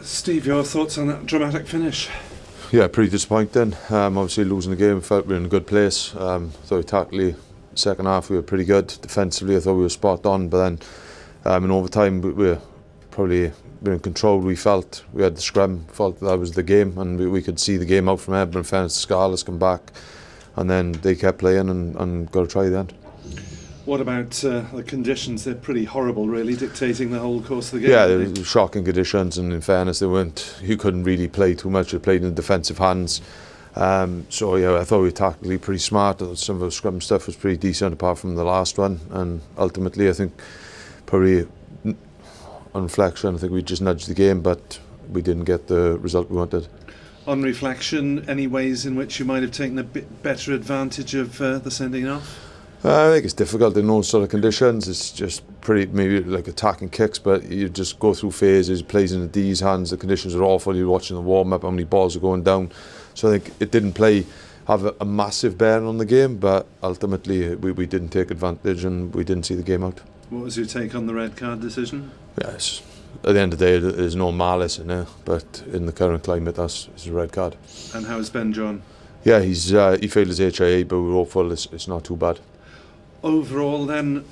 Steve, your thoughts on that dramatic finish? Yeah, pretty disappointing. Obviously losing the game, felt we were in a good place. Thought tactically, second half we were pretty good. Defensively I thought we were spot on, but then in overtime we were probably in control. We felt we had the scrum, felt that was the game, and we could see the game out from there. But in fairness, the Scarlets come back and then they kept playing and got to try the end. What about the conditions? They're pretty horrible, really, dictating the whole course of the game. Yeah, they were shocking conditions, and in fairness, you couldn't really play too much. They played in defensive hands. So yeah, I thought we were tactically pretty smart. Some of the scrum stuff was pretty decent, apart from the last one. And ultimately, I think probably on reflection, I think we just nudged the game, but we didn't get the result we wanted. On reflection, any ways in which you might have taken a bit better advantage of the sending off? I think it's difficult in those sort of conditions. It's just pretty, maybe like attacking kicks, but you just go through phases. Plays in the D's hands, the conditions are awful. You're watching the warm-up, how many balls are going down. So I think it didn't have a massive bearing on the game, but ultimately we didn't take advantage and we didn't see the game out. What was your take on the red card decision? Yes, at the end of the day, there's no malice in there, but in the current climate, it's a red card. And how's Ben John? Yeah, he failed his HIA, but we're hopeful it's not too bad. Overall then,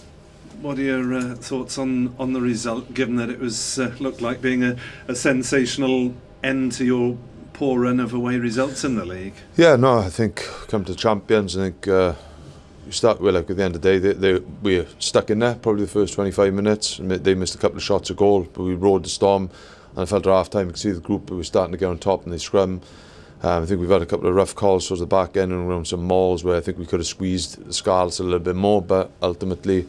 what are your thoughts on the result, given that it was looked like being a sensational end to your poor run of away results in the league? Yeah, no, I think come to champions, I think you start with, like, at the end of the day, we were stuck in there probably the first 25 minutes. They missed a couple of shots of goal, but we rode the storm, and I felt at half time you could see the group was starting to get on top and they scrum. I think we've had a couple of rough calls towards the back end and around some mauls where I think we could have squeezed the Scarlets a little bit more, but ultimately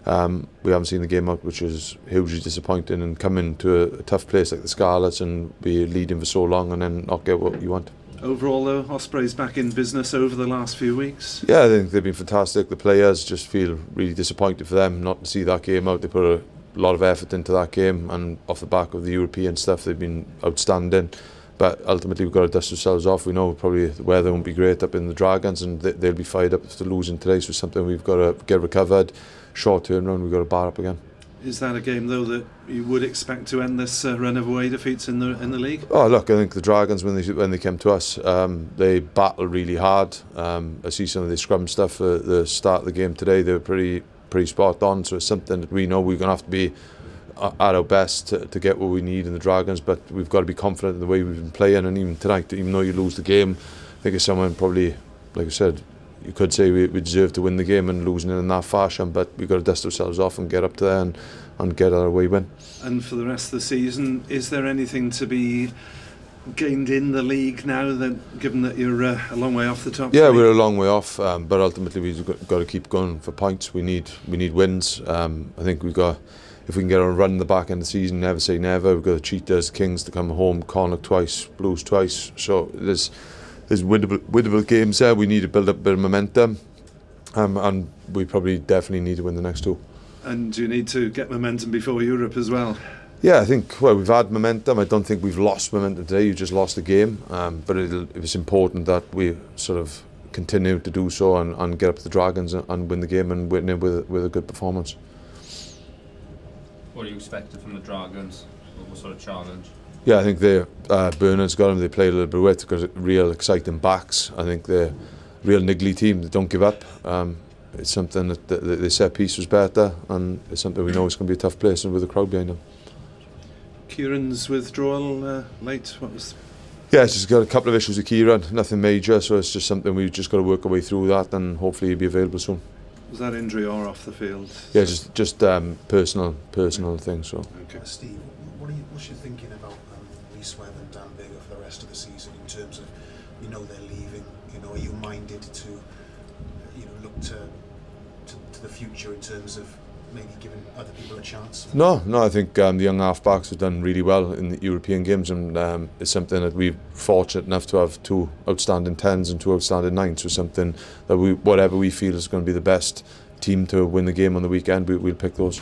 we haven't seen the game out, which is hugely disappointing, and coming to a tough place like the Scarlets and be leading for so long and then not get what you want. Overall though, Ospreys back in business over the last few weeks? Yeah, I think they've been fantastic. The players just feel really disappointed for them not to see that game out. They put a lot of effort into that game, and off the back of the European stuff they've been outstanding. But ultimately we've got to dust ourselves off. We know probably the weather won't be great up in the Dragons, and they'll be fired up after losing today, so it's something we've got to get recovered. Short turnaround, we've got to bar up again. Is that a game though that you would expect to end this run of away defeats in the league? Oh look, I think the Dragons, when they came to us, they battled really hard. I see some of the scrum stuff at the start of the game today. They were pretty spot on, so it's something that we know we're going to have to be at our best to get what we need in the Dragons, but we've got to be confident in the way we've been playing. And even tonight, even though you lose the game, I think it's someone probably, like I said, you could say we deserve to win the game and losing it in that fashion, but we've got to dust ourselves off and get up to there and get our away win. And for the rest of the season, is there anything to be gained in the league now, that, given that you're a long way off the top? Yeah, we're a long way off, but ultimately we've got to keep going for points. We need wins. I think we've got, if we can get a run in the back end of the season, never say never. We've got the Cheetahs, Kings to come home, Connacht twice, Blues twice. So there's winnable games there. We need to build up a bit of momentum, and we probably definitely need to win the next two. And do you need to get momentum before Europe as well? Yeah, I think, well, we've had momentum. I don't think we've lost momentum today. You just lost the game, but it was important that we sort of continue to do so and get up to the Dragons and win the game and win it with a good performance. What are you expecting from the Dragons? What sort of challenge? Yeah, I think Bernard's got them. They play a little bit with. They've got real exciting backs. I think they're a real niggly team. They don't give up. It's something that the set piece was better, and it's something we know it's going to be a tough place and with a crowd behind them. Kieran's withdrawal late. What was? Yeah, it's just got a couple of issues with Kieran. Nothing major, so it's just something we've just got to work our way through that, and hopefully he'll be available soon. Was that injury or off the field? Yeah, just personal things. So. Okay. Steve, what's your thinking about Reece Webb and Dan Bigger for the rest of the season in terms of, they're leaving. Are you minded to, look to the future in terms of maybe giving other people a chance? No, I think the young halfbacks have done really well in the European games, and it's something that we're fortunate enough to have 2 outstanding 10s and 2 outstanding 9s, so something that whatever we feel is going to be the best team to win the game on the weekend, we'll pick those.